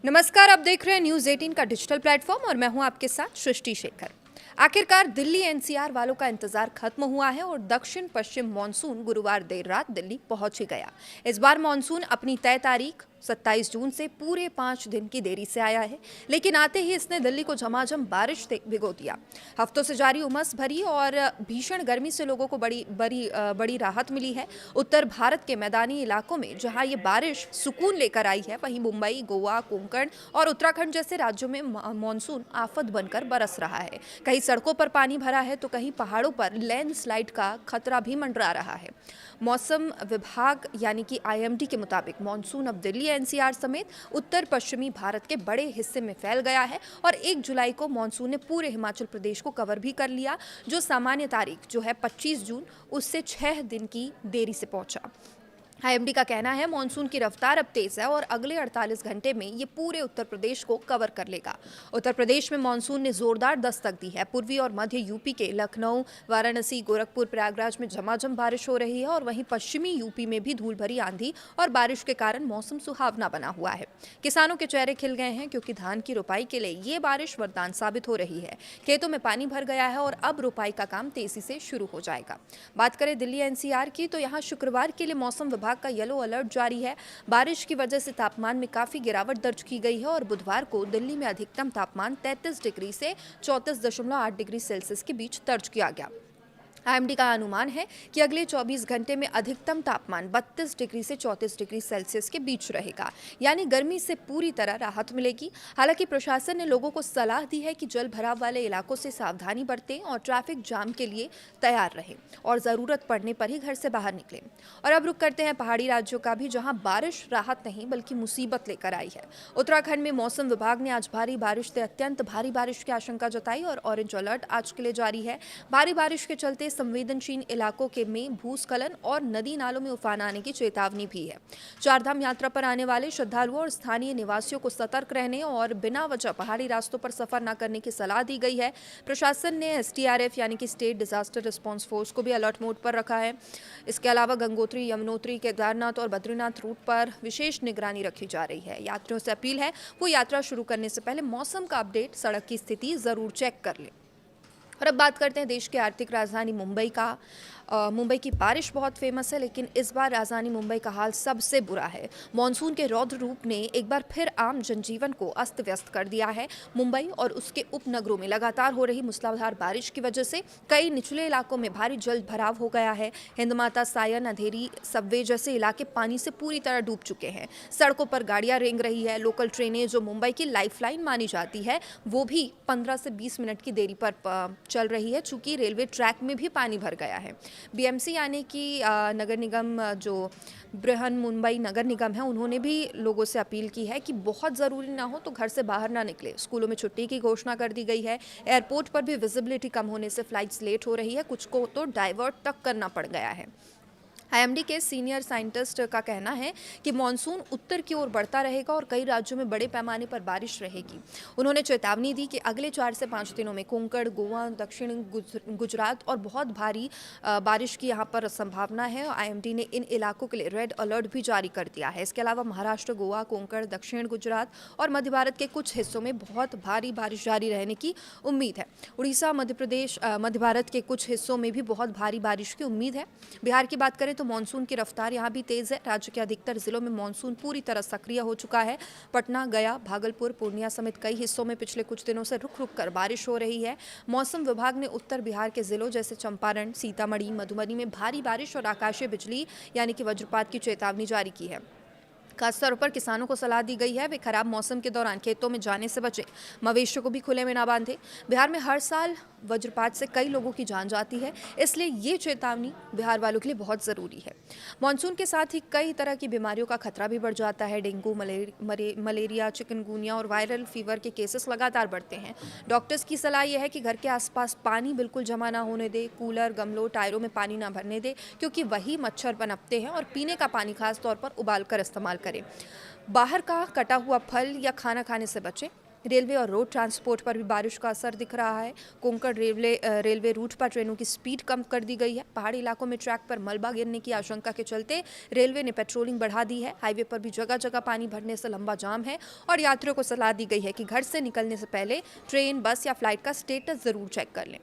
नमस्कार, आप देख रहे हैं न्यूज़ 18 का डिजिटल प्लेटफॉर्म और मैं हूं आपके साथ सृष्टि शेखर। आखिरकार दिल्ली एनसीआर वालों का इंतजार खत्म हुआ है और दक्षिण पश्चिम मानसून गुरुवार देर रात दिल्ली पहुंच ही गया। इस बार मानसून अपनी तय तारीख 27 जून से पूरे 5 दिन की देरी से आया है, लेकिन आते ही इसने दिल्ली को झमाझम बारिश से भिगो दिया। हफ्तों से जारी उमस भरी और भीषण गर्मी से लोगों को बड़ी राहत मिली है। उत्तर भारत के मैदानी इलाकों में जहां ये बारिश सुकून लेकर आई है, वहीं मुंबई, गोवा, कोंकण और उत्तराखंड जैसे राज्यों में मानसून आफत बनकर बरस रहा है। कहीं सड़कों पर पानी भरा है तो कहीं पहाड़ों पर लैंडस्लाइड का खतरा भी मंडरा रहा है। मौसम विभाग यानी कि आईएमडी के मुताबिक मानसून अब दिल्ली एनसीआर समेत उत्तर पश्चिमी भारत के बड़े हिस्से में फैल गया है और 1 जुलाई को मानसून ने पूरे हिमाचल प्रदेश को कवर भी कर लिया, जो सामान्य तारीख जो है 25 जून उससे 6 दिन की देरी से पहुंचा। आईएमडी का कहना है मानसून की रफ्तार अब तेज है और अगले 48 घंटे में ये पूरे उत्तर प्रदेश को कवर कर लेगा। उत्तर प्रदेश में मानसून ने जोरदार दस्तक दी है। पूर्वी और मध्य यूपी के लखनऊ, वाराणसी, गोरखपुर, प्रयागराज में झमाझम बारिश हो रही है और वहीं पश्चिमी यूपी में भी धूल भरी आंधी और बारिश के कारण मौसम सुहावना बना हुआ है। किसानों के चेहरे खिल गए हैं क्योंकि धान की रोपाई के लिए ये बारिश वरदान साबित हो रही है। खेतों में पानी भर गया है और अब रोपाई का काम तेजी से शुरू हो जाएगा। बात करें दिल्ली एनसीआर की तो यहाँ शुक्रवार के लिए मौसम विभाग का येलो अलर्ट जारी है। बारिश की वजह से तापमान में काफी गिरावट दर्ज की गई है और बुधवार को दिल्ली में अधिकतम तापमान 33 डिग्री से 34.8 डिग्री सेल्सियस के बीच दर्ज किया गया। आईएमडी का अनुमान है कि अगले 24 घंटे में अधिकतम तापमान 32 डिग्री से 34 डिग्री सेल्सियस के बीच रहेगा, यानी गर्मी से पूरी तरह राहत मिलेगी। हालांकि प्रशासन ने लोगों को सलाह दी है कि जल भराव वाले इलाकों से सावधानी बरतें और ट्रैफिक जाम के लिए तैयार रहें और ज़रूरत पड़ने पर ही घर से बाहर निकलें। और अब रुक करते हैं पहाड़ी राज्यों का भी, जहाँ बारिश राहत नहीं बल्कि मुसीबत लेकर आई है। उत्तराखंड में मौसम विभाग ने आज भारी बारिश से अत्यंत भारी बारिश की आशंका जताई और ऑरेंज अलर्ट आज के लिए जारी है। भारी बारिश के चलते संवेदनशील इलाकों के में भूस्खलन और नदी नालों में उफान आने की चेतावनी भी है। चारधाम यात्रा पर आने वाले श्रद्धालुओं और स्थानीय निवासियों को सतर्क रहने और बिना वजह पहाड़ी रास्तों पर सफर न करने की सलाह दी गई है। प्रशासन ने एसडीआरएफ यानी कि स्टेट डिजास्टर रिस्पांस फोर्स को भी अलर्ट मोड पर रखा है। इसके अलावा गंगोत्री, यमुनोत्री, केदारनाथ और बद्रीनाथ रूट पर विशेष निगरानी रखी जा रही है। यात्रियों से अपील है वो यात्रा शुरू करने से पहले मौसम का अपडेट, सड़क की स्थिति जरूर चेक कर लें। और अब बात करते हैं देश की आर्थिक राजधानी मुंबई का। मुंबई की बारिश बहुत फेमस है, लेकिन इस बार राजधानी मुंबई का हाल सबसे बुरा है। मानसून के रौद्र रूप ने एक बार फिर आम जनजीवन को अस्त व्यस्त कर दिया है। मुंबई और उसके उपनगरों में लगातार हो रही मूसलाधार बारिश की वजह से कई निचले इलाकों में भारी जल भराव हो गया है। हिंदमाता, सायन, अंधेरी, सबवे जैसे इलाके पानी से पूरी तरह डूब चुके हैं। सड़कों पर गाड़ियां रेंग रही है। लोकल ट्रेनें जो मुंबई की लाइफलाइन मानी जाती है वो भी 15 से 20 मिनट की देरी पर चल रही है, चूंकि रेलवे ट्रैक में भी पानी भर गया है। बीएमसी यानी कि नगर निगम, जो बृहन मुंबई नगर निगम है, उन्होंने भी लोगों से अपील की है कि बहुत ज़रूरी ना हो तो घर से बाहर ना निकले। स्कूलों में छुट्टी की घोषणा कर दी गई है। एयरपोर्ट पर भी विजिबिलिटी कम होने से फ्लाइट्स लेट हो रही है, कुछ को तो डाइवर्ट तक करना पड़ गया है। आईएमडी के सीनियर साइंटिस्ट का कहना है कि मानसून उत्तर की ओर बढ़ता रहेगा और कई राज्यों में बड़े पैमाने पर बारिश रहेगी। उन्होंने चेतावनी दी कि अगले 4 से 5 दिनों में कोंकण, गोवा, दक्षिण गुजरात और बहुत भारी बारिश की यहां पर संभावना है। आईएमडी ने इन इलाकों के लिए रेड अलर्ट भी जारी कर दिया है। इसके अलावा महाराष्ट्र, गोवा, कोंकण, दक्षिण गुजरात और मध्य भारत के कुछ हिस्सों में बहुत भारी बारिश जारी रहने की उम्मीद है। उड़ीसा, मध्य प्रदेश, मध्य भारत के कुछ हिस्सों में भी बहुत भारी बारिश की उम्मीद है। बिहार की बात करें तो मानसून की रफ्तार यहां भी तेज है। राज्य के अधिकतर जिलों में मानसून पूरी तरह सक्रिय हो चुका है। पटना, गया, भागलपुर, पूर्णिया समेत कई हिस्सों में पिछले कुछ दिनों से रुक रुक कर बारिश हो रही है। मौसम विभाग ने उत्तर बिहार के जिलों जैसे चंपारण, सीतामढ़ी, मधुबनी में भारी बारिश और आकाशीय बिजली यानी कि वज्रपात की चेतावनी जारी की है। खासतौर पर किसानों को सलाह दी गई है वे खराब मौसम के दौरान खेतों में जाने से बचें, मवेशियों को भी खुले में ना बांधें। बिहार में हर साल वज्रपात से कई लोगों की जान जाती है, इसलिए ये चेतावनी बिहार वालों के लिए बहुत ज़रूरी है। मानसून के साथ ही कई तरह की बीमारियों का खतरा भी बढ़ जाता है। डेंगू, मलेरिया, चिकनगुनिया और वायरल फीवर के केसेस लगातार बढ़ते हैं। डॉक्टर्स की सलाह यह है कि घर के आसपास पानी बिल्कुल जमा ना होने दे, कूलर, गमलों, टायरों में पानी ना भरने दे, क्योंकि वही मच्छर पनपते हैं। और पीने का पानी खास तौर पर उबाल कर इस्तेमाल करें। बाहर का कटा हुआ फल या खाना खाने से बचें। रेलवे और रोड ट्रांसपोर्ट पर भी बारिश का असर दिख रहा है। कोंकण रेलवे रूट पर ट्रेनों की स्पीड कम कर दी गई है। पहाड़ी इलाकों में ट्रैक पर मलबा गिरने की आशंका के चलते रेलवे ने पेट्रोलिंग बढ़ा दी है। हाईवे पर भी जगह जगह पानी भरने से लंबा जाम है और यात्रियों को सलाह दी गई है कि घर से निकलने से पहले ट्रेन, बस या फ्लाइट का स्टेटस जरूर चेक कर लें।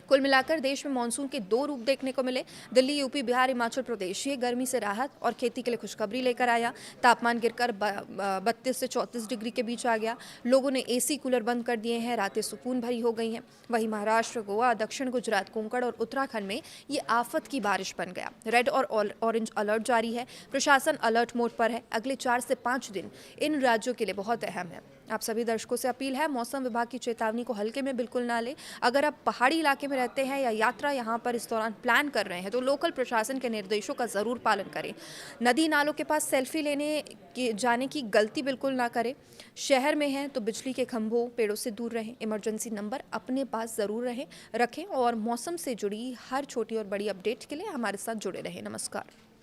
कुल मिलाकर देश में मानसून के दो रूप देखने को मिले। दिल्ली, यूपी, बिहार, हिमाचल प्रदेश ये गर्मी से राहत और खेती के लिए खुशखबरी लेकर आया। तापमान गिरकर 32 से 34 डिग्री के बीच आ गया। लोगों ने एसी, कूलर बंद कर दिए हैं। रातें सुकून भरी हो गई हैं। वहीं महाराष्ट्र, गोवा, दक्षिण गुजरात, कोंकण और उत्तराखंड में ये आफत की बारिश बन गया। रेड और ऑरेंज अलर्ट जारी है। प्रशासन अलर्ट मोड पर है। अगले 4 से 5 दिन इन राज्यों के लिए बहुत अहम है। आप सभी दर्शकों से अपील है, मौसम विभाग की चेतावनी को हल्के में बिल्कुल ना लें। अगर आप पहाड़ी इलाके में रहते हैं या यात्रा यहां पर इस दौरान प्लान कर रहे हैं तो लोकल प्रशासन के निर्देशों का ज़रूर पालन करें। नदी नालों के पास सेल्फी जाने की गलती बिल्कुल ना करें। शहर में हैं तो बिजली के खंभों, पेड़ों से दूर रहें। इमरजेंसी नंबर अपने पास ज़रूर रखें और मौसम से जुड़ी हर छोटी और बड़ी अपडेट के लिए हमारे साथ जुड़े रहें। नमस्कार।